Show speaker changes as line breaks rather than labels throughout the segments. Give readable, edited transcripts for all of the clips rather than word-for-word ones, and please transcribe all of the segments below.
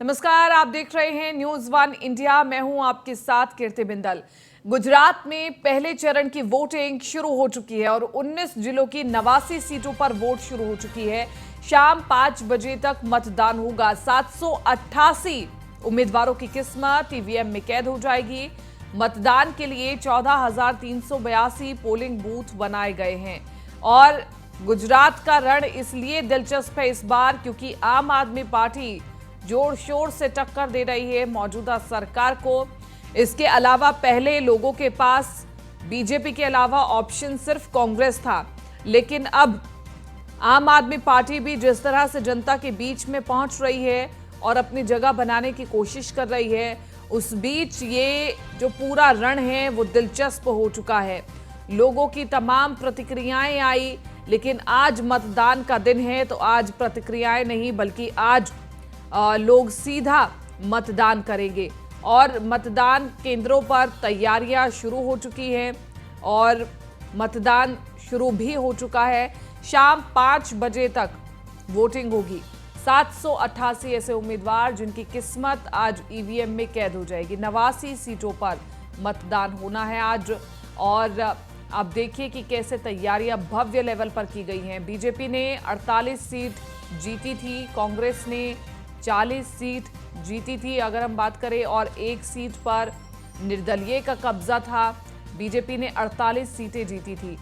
नमस्कार, आप देख रहे हैं न्यूज वन इंडिया। मैं हूं आपके साथ कीर्ति बिंदल। गुजरात में पहले चरण की वोटिंग शुरू हो चुकी है और 19 जिलों की 89 सीटों पर वोट शुरू हो चुकी है। शाम 5 बजे तक मतदान होगा। 788 उम्मीदवारों की किस्मत ईवीएम में कैद हो जाएगी। मतदान के लिए 14,382 पोलिंग बूथ बनाए गए हैं और गुजरात का रण इसलिए दिलचस्प है इस बार क्योंकि आम आदमी पार्टी जोर शोर से टक्कर दे रही है मौजूदा सरकार को। इसके अलावा पहले लोगों के पास बीजेपी के अलावा ऑप्शन सिर्फ कांग्रेस था, लेकिन अब आम आदमी पार्टी भी जिस तरह से जनता के बीच में पहुंच रही है और अपनी जगह बनाने की कोशिश कर रही है, उस बीच ये जो पूरा रण है वो दिलचस्प हो चुका है। लोगों की तमाम प्रतिक्रियाएं आई, लेकिन आज मतदान का दिन है तो आज प्रतिक्रियाएं नहीं बल्कि आज लोग सीधा मतदान करेंगे और मतदान केंद्रों पर तैयारियां शुरू हो चुकी हैं और मतदान शुरू भी हो चुका है। शाम 5 बजे तक वोटिंग होगी। 788 ऐसे उम्मीदवार जिनकी किस्मत आज ईवीएम में कैद हो जाएगी। 89 सीटों पर मतदान होना है आज और आप देखिए कि कैसे तैयारियां भव्य लेवल पर की गई हैं। बीजेपी ने 48 सीट जीती थी, कांग्रेस ने 40 सीट जीती थी अगर हम बात करें, और एक सीट पर निर्दलीय का कब्जा था। बीजेपी ने 48 सीटें जीती थी।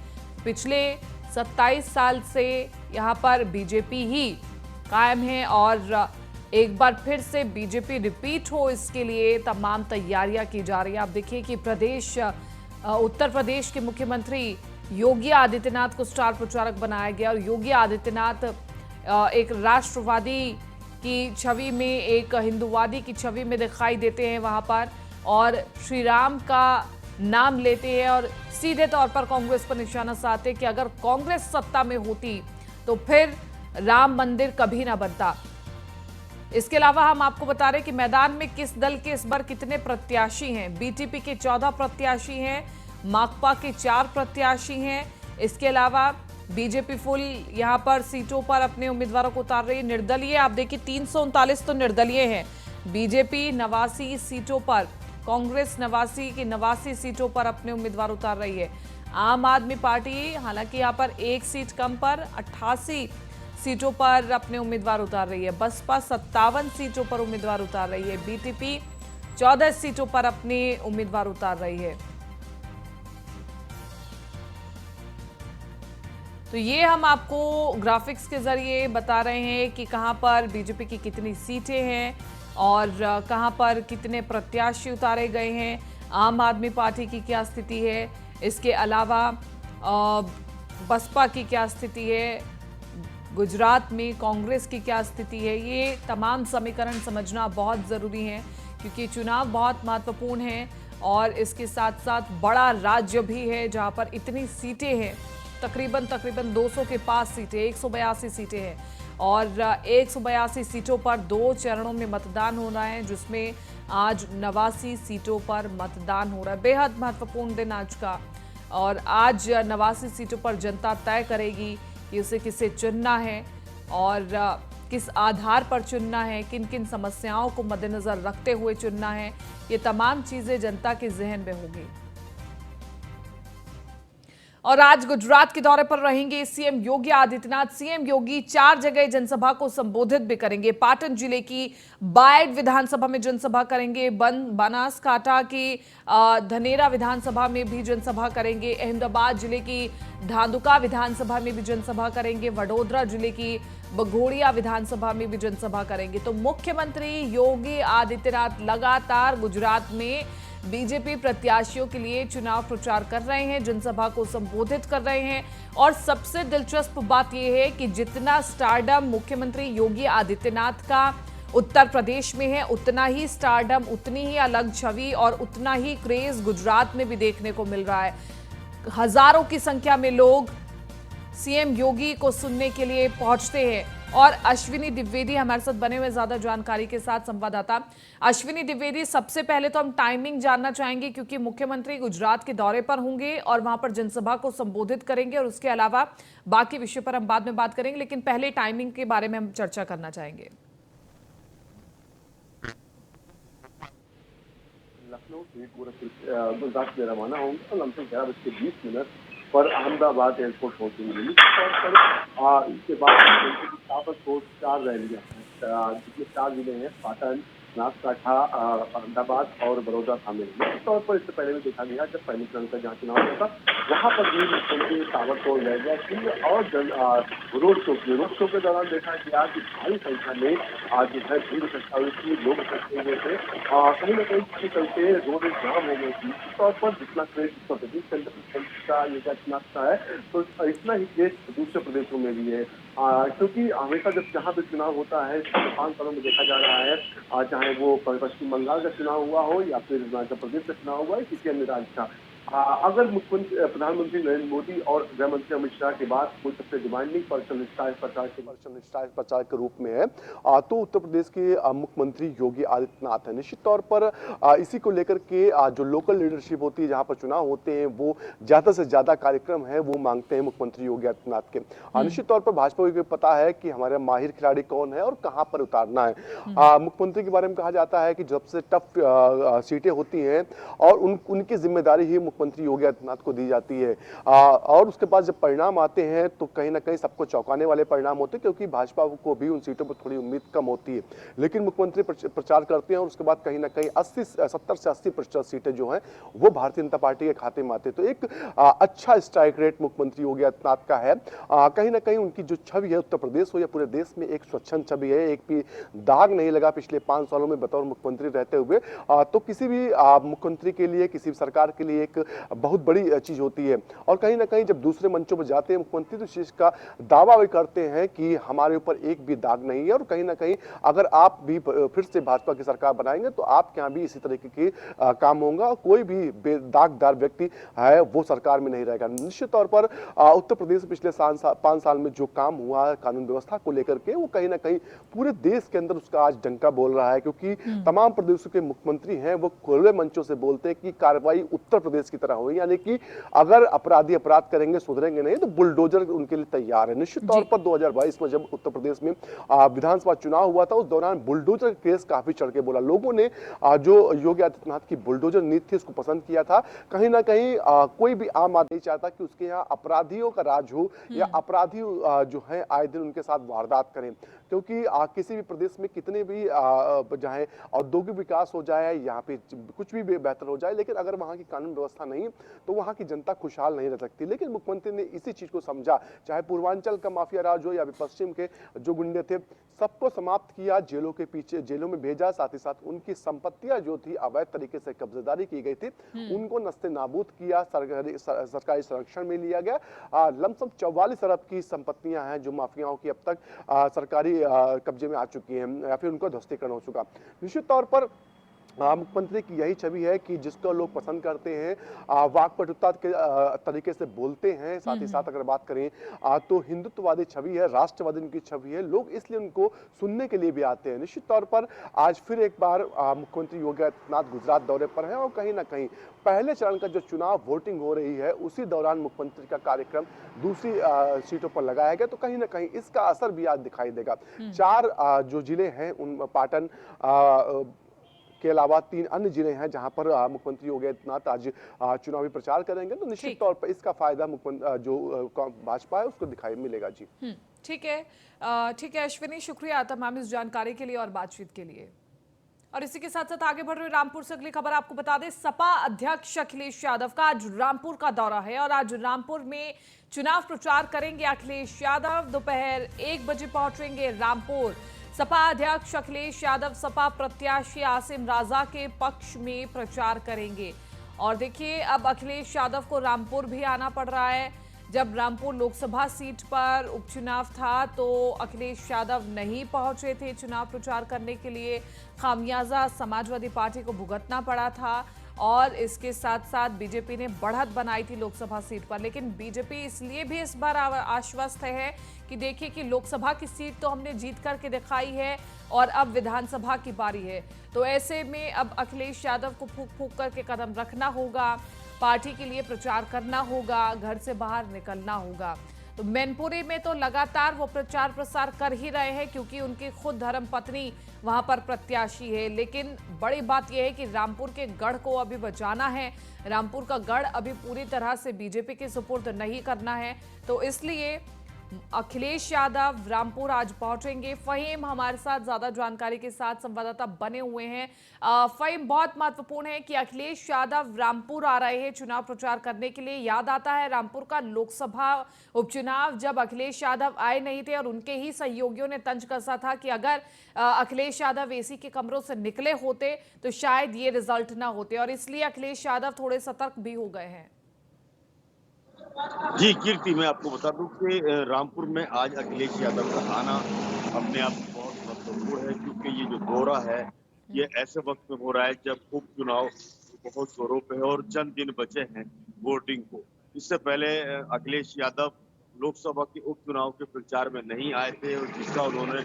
पिछले 27 साल से यहां पर बीजेपी ही कायम है और एक बार फिर से बीजेपी रिपीट हो इसके लिए तमाम तैयारियां की जा रही है। आप देखिए कि उत्तर प्रदेश के मुख्यमंत्री योगी आदित्यनाथ को स्टार प्रचारक बनाया गया और योगी आदित्यनाथ एक राष्ट्रवादी की छवि में, एक हिंदूवादी की छवि में दिखाई देते हैं वहां पर और श्री राम का नाम लेते हैं और सीधे तौर पर कांग्रेस पर निशाना साधते हैं कि अगर कांग्रेस सत्ता में होती तो फिर राम मंदिर कभी ना बनता। इसके अलावा हम आपको बता रहे हैं कि मैदान में किस दल के इस बार कितने प्रत्याशी हैं। बीटीपी के 14 प्रत्याशी हैं, माकपा के 4 प्रत्याशी हैं। इसके अलावा बीजेपी फुल यहां पर सीटों पर अपने उम्मीदवारों को उतार रही है। निर्दलीय आप देखिए 339 तो निर्दलीय हैं। बीजेपी 89 सीटों पर, कांग्रेस 89 की 89 सीटों पर अपने उम्मीदवार उतार रही है। आम आदमी पार्टी हालांकि यहां पर एक सीट कम पर 88 सीटों पर अपने उम्मीदवार उतार रही है। बसपा 57 सीटों पर उम्मीदवार उतार रही है। बीटीपी 14 सीटों पर अपने उम्मीदवार उतार रही है। तो ये हम आपको ग्राफिक्स के जरिए बता रहे हैं कि कहां पर बीजेपी की कितनी सीटें हैं और कहां पर कितने प्रत्याशी उतारे गए हैं। आम आदमी पार्टी की क्या स्थिति है, इसके अलावा बसपा की क्या स्थिति है, गुजरात में कांग्रेस की क्या स्थिति है। ये तमाम समीकरण समझना बहुत ज़रूरी है क्योंकि चुनाव बहुत महत्वपूर्ण है और इसके साथ साथ बड़ा राज्य भी है जहां पर इतनी सीटें हैं। तकरीबन 200 के पास सीटें, 182 सीटें हैं और 182 सीटों पर 2 चरणों में मतदान हो रहा है, जिसमें आज 89 सीटों पर मतदान हो रहा है। बेहद महत्वपूर्ण दिन आज का और आज 89 सीटों पर जनता तय करेगी कि उसे किसे चुनना है और किस आधार पर चुनना है, किन किन समस्याओं को मद्देनजर रखते हुए चुनना है। ये तमाम चीजें जनता के जहन में होगी। और आज गुजरात के दौरे पर रहेंगे सीएम योगी आदित्यनाथ। सीएम योगी 4 जगह जनसभा को संबोधित भी करेंगे। पाटन जिले की बायड विधानसभा में जनसभा करेंगे, बनासकांठा की धनेरा विधानसभा में भी जनसभा करेंगे, अहमदाबाद जिले की धांधुका विधानसभा में भी जनसभा करेंगे, वडोदरा जिले की बघोड़िया विधानसभा में भी जनसभा करेंगे। तो मुख्यमंत्री योगी आदित्यनाथ लगातार गुजरात में बीजेपी प्रत्याशियों के लिए चुनाव प्रचार कर रहे हैं, जनसभा को संबोधित कर रहे हैं और सबसे दिलचस्प बात यह है कि जितना स्टारडम मुख्यमंत्री योगी आदित्यनाथ का उत्तर प्रदेश में है, उतना ही स्टारडम, उतनी ही अलग छवि और उतना ही क्रेज गुजरात में भी देखने को मिल रहा है। हजारों की संख्या में लोग सीएम योगी को सुनने के लिए पहुंचते हैं और अश्विनी द्विवेदी हमारे साथ बने हुए ज्यादा जानकारी के साथ संवाददाता अश्विनी द्विवेदी, सबसे पहले तो हम टाइमिंग जानना चाहेंगे क्योंकि मुख्यमंत्री गुजरात के दौरे पर होंगे और वहां पर जनसभा को संबोधित करेंगे और उसके अलावा बाकी विषय पर हम बाद में बात करेंगे, लेकिन पहले टाइमिंग के बारे में हम चर्चा करना चाहेंगे।
लखनऊ से गुजरात में रवाना होंगे और लमसम 11:20 पर अहमदाबाद एयरपोर्ट पहुंचेंगे। निश्चित तौर पर इसके बाद ताबड़तोड़ 4 रैलियां हैं, जिसमें 4 जिले हैं, पाटन, बनासकांठा, अहमदाबाद और बड़ौदा शामिल हैं। निश्चित तौर पर इससे पहले भी देखा गया जब पहले चरण का जहाँ चुनाव हुआ था, वहाँ पर भी मुख्यमंत्री ताबड़तोड़ रैलियां की और रोड शो के दौरान देखा गया कि भारी संख्या में आज जो है भीड़ इकट्ठा हुई थी, लोग इकट्ठे हुए थे। कहीं न कहीं इसके चलते रोड जाम हो गई थी। निश्चित तौर पर जितना क्रेज उत्तर प्रदेश के अंदर का ये क्या चुनाव का है, तो इतना ही क्रेज दूसरे प्रदेशों में भी है। क्योंकि हमेशा जब जहाँ पे चुनाव होता है, 5 सालों में देखा जा रहा है, चाहे वो पश्चिम बंगाल का चुनाव हुआ हो या फिर हिमाचल प्रदेश का चुनाव हुआ है, किसी अन्य राज्य का, अगर प्रधानमंत्री नरेंद्र मोदी और गृह मंत्री अमित शाह के बाद कोई सबसे डिमांडिंग पर्सन स्टाइल प्रचार के रूप में है, तो उत्तर प्रदेश के मुख्यमंत्री योगी आदित्यनाथ है। निश्चित तौर पर इसी को लेकर के जो लोकल लीडरशिप होती है, जहां पर चुनाव होते हैं, वो ज्यादा से ज्यादा कार्यक्रम है वो मांगते हैं मुख्यमंत्री योगी आदित्यनाथ के। निश्चित तौर पर भाजपा को पता है कि हमारे माहिर खिलाड़ी कौन है और कहां पर उतारना है। मुख्यमंत्री के बारे में कहा जाता है कि सबसे टफ सीटें होती हैं और उनकी जिम्मेदारी ही मुख्यमंत्री योगी आदित्यनाथ को दी जाती है। और उसके बाद जब परिणाम आते हैं तो कहीं ना कहीं सबको चौंकाने वाले परिणाम होते हैं, क्योंकि भाजपा को भी उन सीटों पर थोड़ी उम्मीद कम होती है। लेकिन मुख्यमंत्री प्रचार करते हैं और उसके बाद कहीं ना कहीं 70 से 80% सीटें जो हैं वो भारतीय जनता पार्टी के खाते में आते हैं। तो एक अच्छा स्ट्राइक रेट मुख्यमंत्री योगी आदित्यनाथ का है। कहीं ना कहीं उनकी जो छवि है उत्तर प्रदेश हो या पूरे देश में एक स्वच्छंद छवि है, एक भी दाग नहीं लगा पिछले 5 सालों में बतौर मुख्यमंत्री रहते हुए। तो किसी भी मुख्यमंत्री के लिए, किसी भी सरकार के लिए एक बहुत बड़ी चीज होती है। और कहीं ना कहीं जब दूसरे मंचों पर जाते हैं मुख्यमंत्री, तो इस चीज का दावा भी करते हैं कि हमारे ऊपर एक भी दाग नहीं है और कहीं ना कहीं अगर आप भी फिर से भाजपा की सरकार बनाएंगे तो आपके यहाँ भी इसी तरीके के काम होगा, कोई भी दागदार व्यक्ति है वो सरकार में नहीं रहेगा। निश्चित तौर पर उत्तर प्रदेश पिछले 5 साल में जो काम हुआ कानून व्यवस्था को लेकर के, वो कहीं ना कहीं पूरे देश के अंदर उसका आज डंका बोल रहा है, क्योंकि तमाम प्रदेशों के मुख्यमंत्री हैं वो खुले मंचों से बोलते हैं कि कार्रवाई उत्तर प्रदेश की तरह हुई, यानी कि अगर अपराधी अपराध करेंगे, सुधरेंगे नहीं, तो बुलडोजर उनके लिए तैयार है। निश्चित तौर पर 2022 में जब उत्तर प्रदेश में विधानसभा चुनाव हुआ था, उस दौरान बुलडोजर केस काफी चढ़ के बोला। लोगों ने जो योगी आदित्यनाथ की बुलडोजर नीति थी उसको पसंद किया था। कहीं ना कहीं कोई भी आम आदमी नहीं चाहता कि उसके यहाँ अपराधियों का राज हो या अपराधी जो है आए दिन उनके साथ वारदात करें, क्योंकि किसी भी प्रदेश में कितने भी चाहे औद्योगिक विकास हो जाए, यहाँ पे कुछ भी बेहतर हो जाए, लेकिन अगर वहाँ की कानून व्यवस्था नहीं तो वहाँ की जनता खुशहाल नहीं रह सकती। लेकिन मुख्यमंत्री ने इसी चीज को समझा, चाहे पूर्वांचल का माफिया राज हो या पश्चिम के जो गुंडे थे, सबको समाप्त किया, जेलों के पीछे जेलों में भेजा, साथ ही साथ उनकी संपत्तियां जो थी अवैध तरीके से कब्जेदारी की गई थी उनको नस्ते नाबूद किया, सरकारी संरक्षण में लिया गया। लमसम 44 अरब की संपत्तियां हैं जो माफियाओं की अब तक सरकारी कब्जे में आ चुकी हैं या फिर उनका ध्वस्तीकरण हो चुका। निश्चित तौर पर मुख्यमंत्री की यही छवि है कि जिसको लोग पसंद करते हैं, वाकपटुता के तरीके से बोलते हैं, साथ ही साथ अगर बात करें तो हिंदुत्ववादी छवि है, राष्ट्रवादी उनकी छवि है, लोग इसलिए उनको सुनने के लिए भी आते हैं। निश्चित तौर पर आज फिर एक बार मुख्यमंत्री योगी आदित्यनाथ गुजरात दौरे पर हैं और कहीं ना कहीं पहले चरण का जो चुनाव वोटिंग हो रही है उसी दौरान मुख्यमंत्री का कार्यक्रम दूसरी सीटों पर लगाया गया, तो कहीं ना कहीं इसका असर भी आज दिखाई देगा। 4 जो जिले हैं उन पाटन के अलावा 3 अन्य जिले हैं जहां पर मुख्यमंत्री योगी आदित्यनाथ आज चुनावी प्रचार करेंगे, तो निश्चित तौर पर इसका फायदा जो भाजपा है उसको दिखाई मिलेगा। जी
ठीक है, ठीक है अश्विनी, शुक्रिया तमाम इस जानकारी के लिए और बातचीत के लिए। और इसी के साथ साथ आगे बढ़ रहे रामपुर से अगली खबर आपको बता दें, सपा अध्यक्ष अखिलेश यादव का आज रामपुर का दौरा है और आज रामपुर में चुनाव प्रचार करेंगे अखिलेश यादव। दोपहर 1 बजे पहुंचेंगे रामपुर। सपा अध्यक्ष अखिलेश यादव सपा प्रत्याशी आसिम राजा के पक्ष में प्रचार करेंगे। और देखिए अब अखिलेश यादव को रामपुर भी आना पड़ रहा है। जब रामपुर लोकसभा सीट पर उपचुनाव था तो अखिलेश यादव नहीं पहुंचे थे चुनाव प्रचार करने के लिए। खामियाजा समाजवादी पार्टी को भुगतना पड़ा था और इसके साथ साथ बीजेपी ने बढ़त बनाई थी लोकसभा सीट पर। लेकिन बीजेपी इसलिए भी इस बार आश्वस्त है कि देखिए कि लोकसभा की सीट तो हमने जीत करके दिखाई है और अब विधानसभा की बारी है। तो ऐसे में अब अखिलेश यादव को फूंक फूंक करके कदम रखना होगा, पार्टी के लिए प्रचार करना होगा, घर से बाहर निकलना होगा। तो तो मैनपुरी में तो लगातार वो प्रचार प्रसार कर ही रहे हैं क्योंकि उनकी खुद धर्मपत्नी वहां पर प्रत्याशी है। लेकिन बड़ी बात यह है कि रामपुर के गढ़ को अभी बचाना है। रामपुर का गढ़ अभी पूरी तरह से बीजेपी के सुपुर्द नहीं करना है, तो इसलिए अखिलेश यादव रामपुर आज पहुंचेंगे। फहीम हमारे साथ ज्यादा जानकारी के साथ संवाददाता बने हुए हैं। फहीम, बहुत महत्वपूर्ण है कि अखिलेश यादव रामपुर आ रहे हैं चुनाव प्रचार करने के लिए। याद आता है रामपुर का लोकसभा उपचुनाव, जब अखिलेश यादव आए नहीं थे और उनके ही सहयोगियों ने तंज कसा था कि अगर अखिलेश यादव एसी के कमरों से निकले होते तो शायद ये रिजल्ट ना होते, और इसलिए अखिलेश यादव थोड़े सतर्क भी हो गए हैं।
जी कीर्ति, मैं आपको बता दूं कि रामपुर में आज अखिलेश यादव का आना अपने आप में बहुत महत्वपूर्ण है, क्योंकि ये जो दौरा है ये ऐसे वक्त में हो रहा है जब उपचुनाव बहुत जोरों पे है और चंद दिन बचे हैं वोटिंग को। इससे पहले अखिलेश यादव लोकसभा के उपचुनाव के प्रचार में नहीं आए थे और जिसका उन्होंने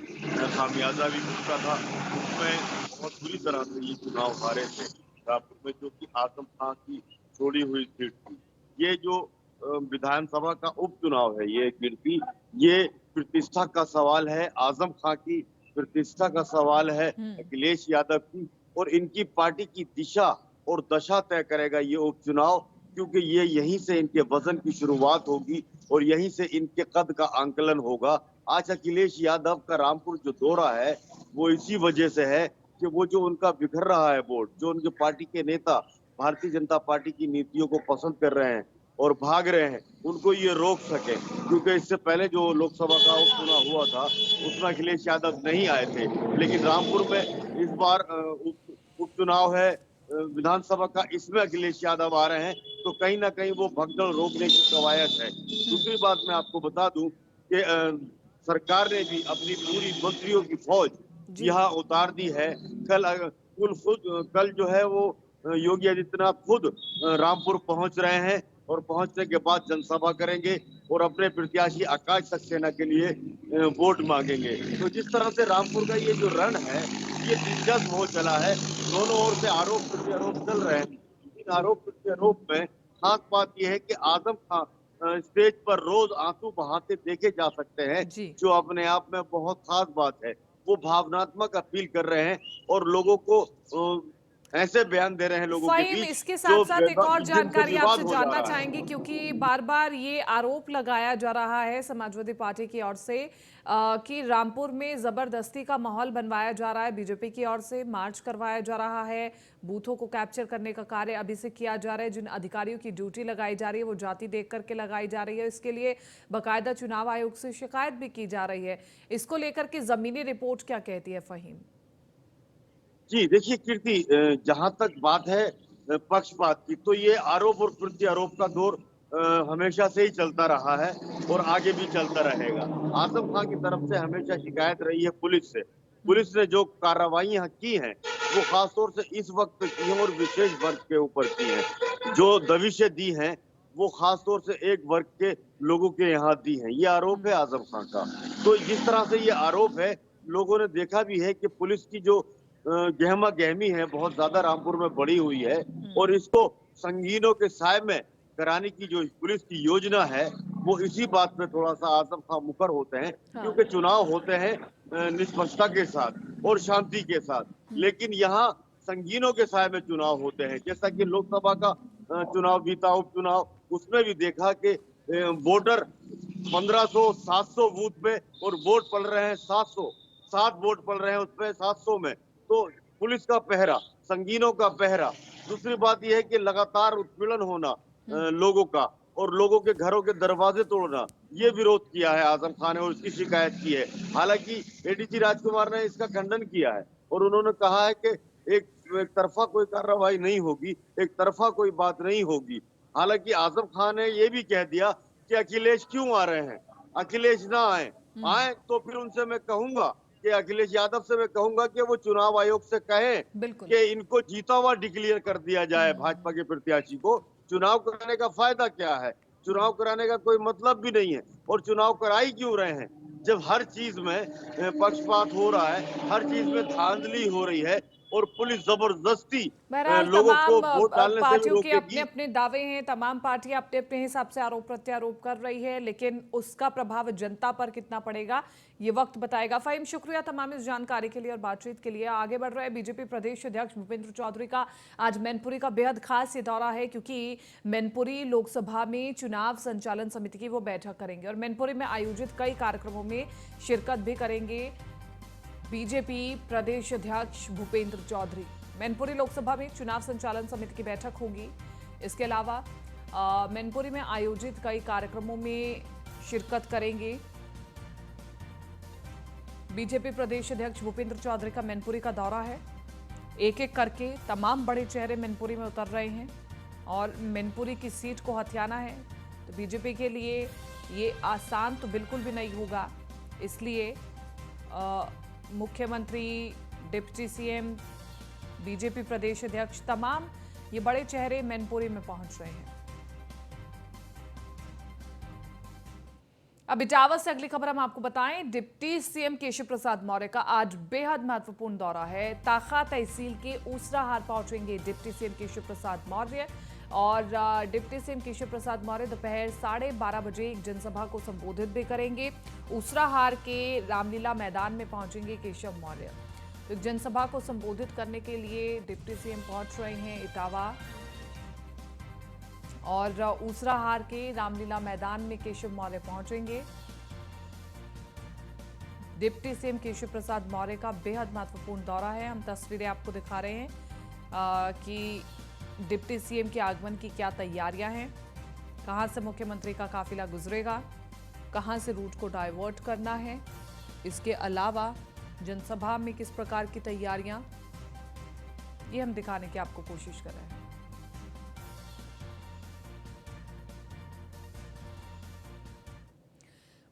खामियाजा भी भुगता था, उसमें बहुत बुरी तरह से ये चुनाव हारे थे रामपुर में, जो कि आजम खां की छोड़ी हुई सीट थी। ये जो विधानसभा का उपचुनाव है, ये कीर्ति, ये प्रतिष्ठा का सवाल है, आजम खां की प्रतिष्ठा का सवाल है, अखिलेश यादव की, और इनकी पार्टी की दिशा और दशा तय करेगा ये उपचुनाव, क्योंकि ये यहीं से इनके वजन की शुरुआत होगी और यहीं से इनके कद का आंकलन होगा। आज अखिलेश यादव का रामपुर जो दौरा है वो इसी वजह से है कि वो जो उनका बिखर रहा है वोट, जो उनके पार्टी के नेता भारतीय जनता पार्टी की नीतियों को पसंद कर रहे हैं और भाग रहे हैं, उनको ये रोक सके। क्योंकि इससे पहले जो लोकसभा का उपचुनाव हुआ था उसमें अखिलेश यादव नहीं आए थे, लेकिन रामपुर में इस बार उपचुनाव है विधानसभा का, इसमें अखिलेश यादव आ रहे हैं, तो कहीं ना कहीं वो भगदड़ रोकने की कवायद है। दूसरी बात मैं आपको बता दूं कि सरकार ने भी अपनी पूरी मंत्रियों की फौज यहाँ उतार दी है। कल जो है वो योगी आदित्यनाथ खुद रामपुर पहुंच रहे हैं और पहुंचने के बाद जनसभा करेंगे और अपने प्रत्याशी आकाश सक्सेना के लिए वोट मांगेंगे। तो जिस तरह से रामपुर का ये जो रण है ये दिलचस्प हो चला है, दोनों ओर से आरोप प्रत्यारोप चल रहे हैं। इन आरोप प्रत्यारोप में खास बात यह है कि आजम खां स्टेज पर रोज आंसू बहाते देखे जा सकते हैं, जो अपने आप में बहुत खास बात है। वो भावनात्मक अपील कर रहे हैं और लोगों को ऐसे बयान दे रहे हैं लोगों के बीच।
इसके साथ साथ एक और जानकारी आपसे जानना चाहेंगे, क्योंकि बार बार ये आरोप लगाया जा रहा है समाजवादी पार्टी की ओर से कि रामपुर में जबरदस्ती का माहौल बनवाया जा रहा है, बीजेपी की ओर से मार्च करवाया जा रहा है, बूथों को कैप्चर करने का कार्य अभी से किया जा रहा है, जिन अधिकारियों की ड्यूटी लगाई जा रही है वो जाति देख करके लगाई जा रही है, इसके लिए बाकायदा चुनाव आयोग से शिकायत भी की जा रही है। इसको लेकर के जमीनी रिपोर्ट क्या कहती है फहीम?
जी देखिए कीर्ति, जहां तक बात है पक्षपात की, तो ये आरोप और प्रत्यारोप का दौर हमेशा से ही चलता रहा है और आगे भी चलता रहेगा। आजम खां की तरफ से हमेशा शिकायत रही है पुलिस से। पुलिस ने जो कार्रवाइयां की हैं वो खासतौर से इस वक्त की हैं और विशेष वर्ग के ऊपर की हैं। जो दबिशें दी हैं वो खासतौर से एक वर्ग के लोगों के यहाँ दी हैं। ये आरोप है आजम खां का। तो जिस तरह से ये आरोप है, लोगों ने देखा भी है कि पुलिस की जो गहमा गहमी है बहुत ज्यादा रामपुर में बढ़ी हुई है और इसको संगीनों के साय में कराने की जो पुलिस की योजना है वो इसी बात में थोड़ा सा आजम खां मुखर होते हैं। क्योंकि चुनाव होते हैं निष्पक्षता के साथ और शांति के साथ, लेकिन यहाँ संगीनों के साय में चुनाव होते हैं। जैसा कि लोकसभा का चुनाव बीता, उपचुनाव, उसमें भी देखा कि वोटर 1500 700 बूथ पे और वोट पड़ रहे हैं 700 वोट पड़ रहे हैं उसमें 700 में। तो पुलिस का पहरा, संगीनों का पहरा। दूसरी बात यह है कि लगातार उत्पीड़न होना लोगों का और लोगों के घरों के दरवाजे तोड़ना, ये विरोध किया है आजम खां ने और उसकी शिकायत की है। हालांकि एडीजी राजकुमार ने इसका खंडन किया है और उन्होंने कहा है कि एक तरफा कोई कार्रवाई नहीं होगी, एक तरफा कोई बात नहीं होगी। हालांकि आजम खां ने यह भी कह दिया कि अखिलेश क्यों आ रहे हैं, अखिलेश ना आए तो फिर उनसे मैं कहूंगा कि अखिलेश यादव से मैं कहूंगा कि वो चुनाव आयोग से कहें कि इनको जीता हुआ डिक्लेयर कर दिया जाए। भाजपा के प्रत्याशी को चुनाव कराने का फायदा क्या है? चुनाव कराने का कोई मतलब भी नहीं है। और चुनाव कराई क्यों रहे हैं जब हर चीज में पक्षपात हो रहा है, हर चीज में धांधली हो रही है, और पुलिस जबरदस्ती
बहरहाल
लोगों को
तमाम
वोट डालने से भी
पार्टियों के अपने
रोकेगी।
अपने दावे हैं, तमाम पार्टियां अपने अपने हिसाब से आरोप प्रत्यारोप कर रही है, लेकिन उसका प्रभाव जनता पर कितना पड़ेगा ये वक्त बताएगा। फ़हीम, शुक्रिया तमाम इस जानकारी के लिए और बातचीत के लिए। आगे बढ़ रहे बीजेपी प्रदेश अध्यक्ष भूपेंद्र चौधरी का आज मैनपुरी का बेहद खास ये दौरा है, क्योंकि मैनपुरी लोकसभा में चुनाव संचालन समिति की वो बैठक करेंगे और मैनपुरी में आयोजित कई कार्यक्रमों में शिरकत भी करेंगे बीजेपी प्रदेश अध्यक्ष भूपेंद्र चौधरी। मैनपुरी लोकसभा में चुनाव संचालन समिति की बैठक होगी। इसके अलावा मैनपुरी में आयोजित कई कार्यक्रमों में शिरकत करेंगे बीजेपी प्रदेश अध्यक्ष भूपेंद्र चौधरी का मैनपुरी का दौरा है। एक एक करके तमाम बड़े चेहरे मैनपुरी में उतर रहे हैं और मैनपुरी की सीट को हथियाना है, तो बीजेपी के लिए ये आसान तो बिल्कुल भी नहीं होगा। इसलिए मुख्यमंत्री, डिप्टी सीएम, बीजेपी प्रदेश अध्यक्ष, तमाम ये बड़े चेहरे मैनपुरी में पहुंच रहे हैं। अब इटावा से अगली खबर हम आपको बताएं। डिप्टी सीएम केशव प्रसाद मौर्य का आज बेहद महत्वपूर्ण दौरा है। ताखा तहसील के ऊसराहार पहुंचेंगे डिप्टी सीएम केशव प्रसाद मौर्य और डिप्टी सीएम केशव प्रसाद मौर्य दोपहर 12:30 बजे एक जनसभा को संबोधित भी करेंगे। ऊसराहार के रामलीला मैदान में पहुंचेंगे केशव मौर्य। तो जनसभा को संबोधित करने के लिए डिप्टी सीएम पहुंच रहे हैं इटावा और ऊसराहार के रामलीला मैदान में केशव मौर्य पहुंचेंगे। डिप्टी सीएम केशव प्रसाद मौर्य का बेहद महत्वपूर्ण दौरा है। हम तस्वीरें आपको दिखा रहे हैं कि डिप्टी सीएम के आगमन की क्या तैयारियां हैं, कहां से मुख्यमंत्री का काफिला गुजरेगा, कहां से रूट को डाइवर्ट करना है, इसके अलावा जनसभा में किस प्रकार की तैयारियां, ये हम दिखाने की आपको कोशिश कर रहे हैं।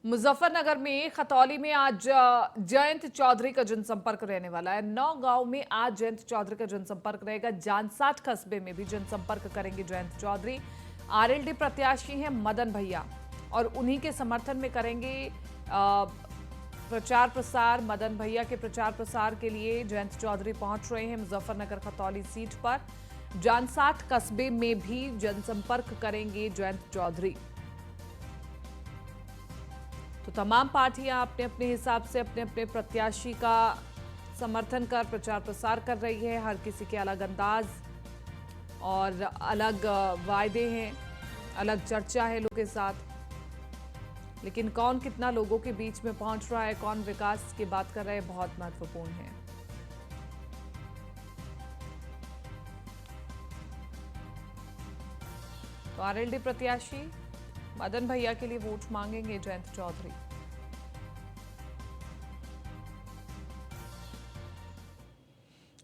मुजफ्फरनगर में खतौली में आज जयंत चौधरी का जनसंपर्क रहने वाला है। 9 गांव में आज जयंत चौधरी का जनसंपर्क रहेगा। जानसाठ कस्बे में भी जनसंपर्क करेंगे जयंत चौधरी। आरएलडी प्रत्याशी हैं मदन भैया और उन्हीं के समर्थन में करेंगे प्रचार प्रसार। मदन भैया के प्रचार प्रसार के लिए जयंत चौधरी पहुंच रहे हैं मुजफ्फरनगर खतौली सीट पर। जानसाठ कस्बे में भी जनसंपर्क करेंगे जयंत चौधरी। तो तमाम पार्टियां अपने अपने हिसाब से अपने अपने प्रत्याशी का समर्थन कर प्रचार प्रसार कर रही है। हर किसी के अलग अंदाज और अलग वायदे हैं, अलग चर्चा है लोगों के साथ, लेकिन कौन कितना लोगों के बीच में पहुंच रहा है, कौन विकास की बात कर रहा है, बहुत महत्वपूर्ण है। तो आरएलडी प्रत्याशी मदन भैया के लिए वोट मांगेंगे जयंत चौधरी।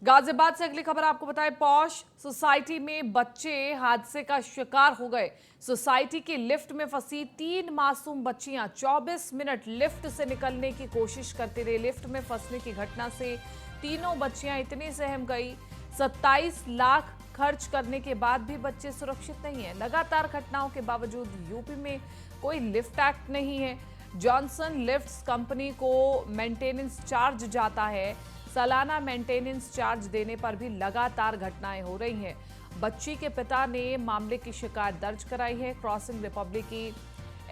गाजियाबाद से अगली खबर आपको बताएं। पॉश सोसाइटी में बच्चे हादसे का शिकार हो गए। सोसाइटी की लिफ्ट में फंसी 3 मासूम बच्चियां 24 मिनट लिफ्ट से निकलने की कोशिश करते रहे। लिफ्ट में फंसने की घटना से तीनों बच्चियां इतनी सहम गई। 27 लाख खर्च करने के बाद भी बच्चे सुरक्षित नहीं है। लगातार घटनाओं के बावजूद यूपी में कोई लिफ्ट एक्ट नहीं है। जॉनसन लिफ्ट्स कंपनी को मेंटेनेंस चार्ज जाता है। सालाना मेंटेनेंस चार्ज देने पर भी लगातार घटनाएं हो रही हैं। बच्ची के पिता ने मामले की शिकायत दर्ज कराई है। क्रॉसिंग रिपब्लिक की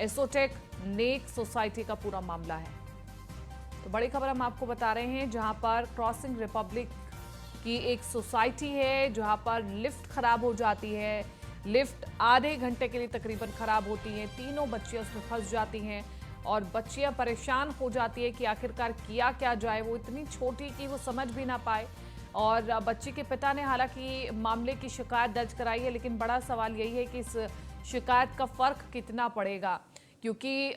एसोटेक नेक सोसाइटी का पूरा मामला है। तो बड़ी खबर हम आपको बता रहे हैं, जहां पर क्रॉसिंग रिपब्लिक की एक सोसाइटी है जहां पर लिफ्ट खराब हो जाती है। लिफ्ट आधे घंटे के लिए तकरीबन खराब होती है। तीनों बच्चियां उसमें फंस जाती हैं और बच्चियां परेशान हो जाती है कि आखिरकार किया क्या जाए। वो इतनी छोटी कि वो समझ भी ना पाए। और बच्ची के पिता ने हालांकि मामले की शिकायत दर्ज कराई है, लेकिन बड़ा सवाल यही है कि इस शिकायत का फ़र्क कितना पड़ेगा, क्योंकि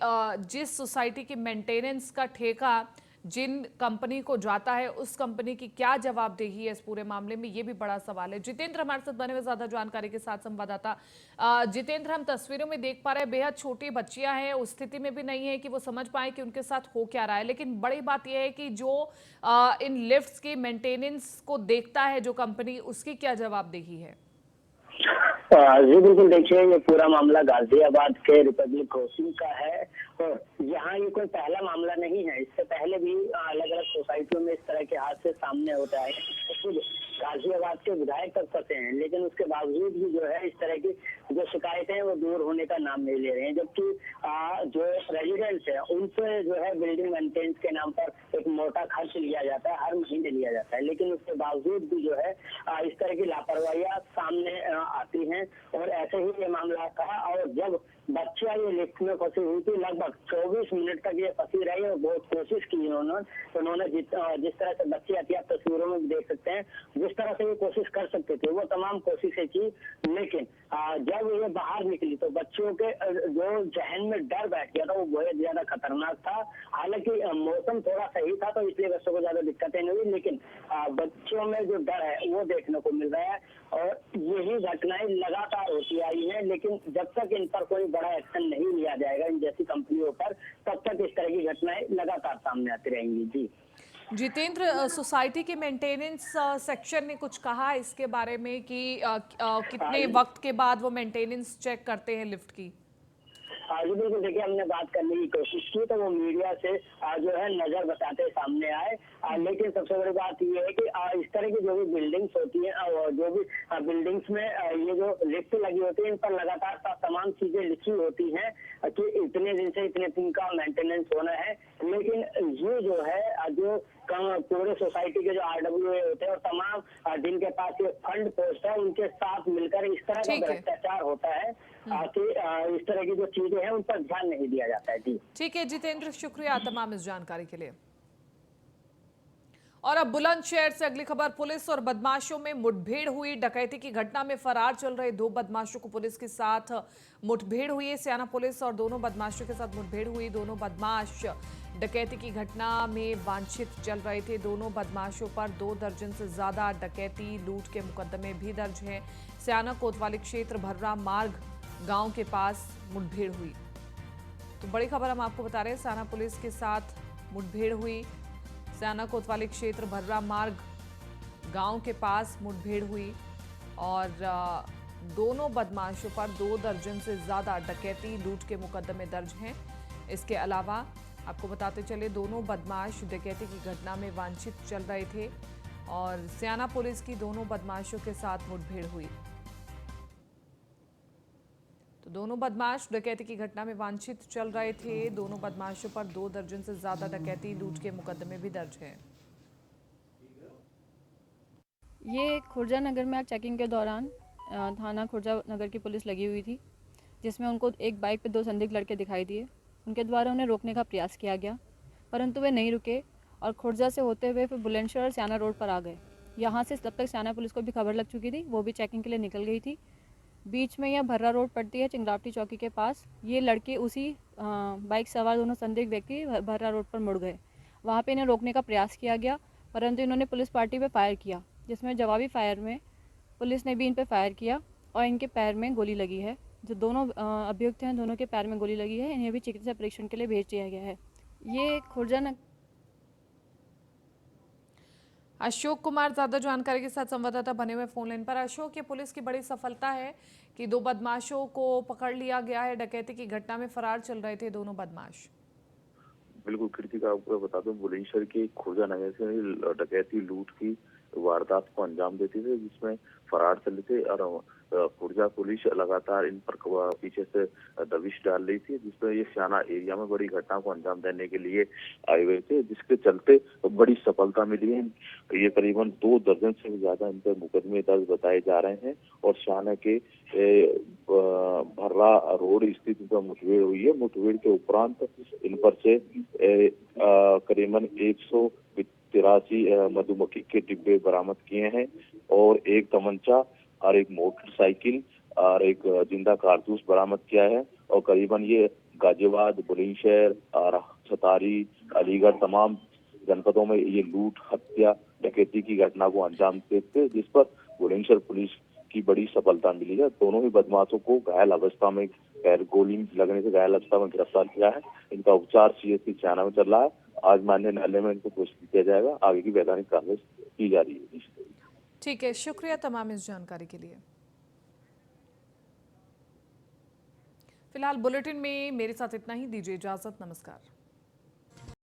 जिस सोसाइटी की मेंटेनेंस का ठेका जिन कंपनी को जाता है उस कंपनी की क्या जवाबदेही है इस पूरे मामले में, ये भी बड़ा सवाल है। जितेंद्र हमारे साथ बने हुए ज्यादा जानकारी के साथ संवाददाता। जितेंद्र, हम तस्वीरों में देख पा रहे हैं बेहद छोटी बच्चियां हैं, उस स्थिति में भी नहीं है कि वो समझ पाए कि उनके साथ हो क्या रहा है, लेकिन बड़ी बात यह है कि जो इन लिफ्ट्स की मेंटेनेंस को देखता है जो कंपनी, उसकी क्या जवाबदेही है?
जी बिल्कुल, देखिए ये पूरा मामला गाजियाबाद के रिपब्लिक क्रॉसिंग का है और यहाँ ये कोई पहला मामला नहीं है, इससे पहले भी अलग अलग सोसाइटियों में इस तरह के हादसे सामने होते आए हैं। खुद गाजियाबाद के विधायक तक फंसे हैं, लेकिन उसके बावजूद भी जो है इस तरह की जो शिकायतें हैं वो दूर होने का नाम नहीं ले रहे हैं। जबकि जो रेजिडेंट्स है उनसे जो है बिल्डिंग मेंटेनेंस के नाम पर एक मोटा खर्च लिया जाता है, हर महीने लिया जाता है, लेकिन उसके बावजूद भी जो है इस तरह की लापरवाहियां सामने आती हैं। और ऐसे ही ये मामला था, और जब बच्चियां ये लिफ्ट में फंसी हुई थी, लगभग 24 मिनट तक ये फंसी रही और बहुत कोशिश की उन्होंने जिस तरह से बच्ची आती है, आप तस्वीरों में देख सकते हैं, जिस तरह से ये कोशिश कर सकते थे वो तमाम कोशिशें की, लेकिन जब ये बाहर निकली तो बच्चों के जो जहन में डर बैठ गया था वो बहुत ज्यादा खतरनाक था। हालांकि मौसम थोड़ा सही था तो इसलिए बच्चों को ज्यादा दिक्कतें नहीं हुई, लेकिन बच्चों में जो डर है वो देखने को मिल रहा है। और यही घटनाएं लगातार होती आई हैं, लेकिन जब तक इन पर कोई बड़ा एक्शन नहीं लिया जाएगा इन जैसी कंपनियों पर, तब तक इस तरह की घटनाएं लगातार सामने आती रहेंगी। जी
जितेंद्र, सोसाइटी के मेंटेनेंस सेक्शन ने कुछ कहा इसके बारे में कि कितने वक्त के बाद वो मेंटेनेंस चेक करते हैं लिफ्ट की?
जी बिल्कुल, देखिए हमने बात करने की कोशिश की तो वो मीडिया से जो है नजर बताते सामने आए, लेकिन सबसे बड़ी बात ये है कि इस तरह की जो भी बिल्डिंग्स होती हैं और जो भी बिल्डिंग्स में ये जो लिफ्ट लगी होती है, इन पर लगातार तमाम चीजें लिखी होती हैं कि इतने दिन से इतने दिन का मेंटेनेंस होना है, लेकिन ये जो है जो पूरे सोसाइटी के जो RWA होते हैं और तमाम जिनके पास ये फंड पोस्ट है उनके साथ मिलकर इस तरह का भ्रष्टाचार होता है कि इस तरह की जो चीजें हैं उन पर ध्यान नहीं दिया जाता है। जी
ठीक है जितेंद्र, शुक्रिया तमाम इस जानकारी के लिए। और अब बुलंदशहर से अगली खबर, पुलिस और बदमाशों में मुठभेड़ हुई। डकैती की घटना में फरार चल रहे दो बदमाशों को पुलिस के साथ मुठभेड़ हुई है। सियाना पुलिस और दोनों बदमाशों के साथ मुठभेड़ हुई। दोनों बदमाश डकैती की घटना में वांछित चल रहे थे। दोनों बदमाशों पर 2 दर्जन से ज्यादा डकैती लूट के मुकदमे भी दर्ज हैं। सियाना कोतवाली क्षेत्र भर्रा मार्ग गांव के पास मुठभेड़ हुई। तो बड़ी खबर हम आपको बता रहे हैं, सियाना पुलिस के साथ मुठभेड़ हुई। सियाना कोतवाली क्षेत्र भर्रा मार्ग गांव के पास मुठभेड़ हुई और दोनों बदमाशों पर 2 दर्जन से ज्यादा डकैती लूट के मुकदमे दर्ज हैं। इसके अलावा आपको बताते चले, दोनों बदमाश डकैती की घटना में वांछित चल रहे थे और सियाना पुलिस की दोनों बदमाशों के साथ मुठभेड़ हुई। तो दोनों बदमाश डकैती की घटना में वांछित चल रहे थे। दोनों बदमाशों पर 2 दर्जन से ज्यादा डकैती लूट के मुकदमे भी दर्ज हैं।
ये खुर्जा नगर में आज चेकिंग के दौरान थाना खुर्जा नगर की पुलिस लगी हुई थी, जिसमें उनको एक बाइक पे 2 संदिग्ध लड़के दिखाई दिए। उनके द्वारा उन्हें रोकने का प्रयास किया गया, परंतु वे नहीं रुके और खुर्जा से होते हुए फिर बुलंदशहर और सियाना रोड पर आ गए। यहाँ से तब तक सियाना पुलिस को भी खबर लग चुकी थी, वो भी चेकिंग के लिए निकल गई थी। बीच में यह भर्रा रोड पड़ती है चिंगरावटी चौकी के पास। ये लड़के उसी बाइक सवार दोनों संदिग्ध व्यक्ति भर्रा रोड पर मुड़ गए। वहाँ पे इन्हें रोकने का प्रयास किया गया, परंतु इन्होंने पुलिस पार्टी पे फायर किया, जिसमें जवाबी फायर में पुलिस ने भी इन पे फायर किया और इनके पैर में गोली लगी है। जो दोनों अभियुक्त हैं, दोनों के पैर में गोली लगी है। इन्हें भी चिकित्सा परीक्षण के लिए भेज दिया गया है। ये खुर्जा
अशोक कुमार ज्यादा जानकारी के साथ संवाददाता बने हुए फोन लाइन पर। अशोक, ये पुलिस की बड़ी सफलता है कि 2 बदमाशों को पकड़ लिया गया है। डकैती की घटना में फरार चल रहे थे दोनों बदमाश।
बिल्कुल कृतिका, आपको बता दूं, बुलंदशहर के खुर्जा नगर से डकैती लूट की वारदात को अंजाम देते थे, जिसमें फरार चले थे और खुर्जा पुलिस लगातार इन पर पीछे से दबिश डाल रही थी, जिसमें ये सियाना एरिया में बड़ी घटना को अंजाम देने के लिए आए हुए थे, जिसके चलते बड़ी सफलता मिली है। ये करीबन 2 दर्जन से भी ज्यादा इन पर मुकदमे दर्ज बताए जा रहे हैं और सियाना के भर्रा रोड स्थित इन पर मुठभेड़ हुई है। मुठभेड़ के उपरांत इन पर से करीबन 183 मधुमक्खी के डिब्बे बरामद किए हैं और एक तमंचा और एक मोटरसाइकिल और एक जिंदा कारतूस बरामद किया है। और करीबन ये गाजियाबाद, बुलंदशहर और सतारी, अलीगढ़ तमाम जनपदों में ये लूट, हत्या, डकैती की घटना को अंजाम देते, जिस पर बुलंदशहर पुलिस की बड़ी सफलता मिली है। दोनों ही बदमाशों को घायल अवस्था में, पैर गोली लगने से घायल अवस्था में गिरफ्तार किया है। इनका उपचार CSC सियाना में चल रहा है। आज माननीय न्यायालय में इनको पुष्टि किया जाएगा। आगे की वैधानिक कार्रवाई की जा रही है।
ठीक है, शुक्रिया तमाम इस जानकारी के लिए। फिलहाल बुलेटिन में मेरे साथ इतना ही। दीजिए इजाजत। नमस्कार।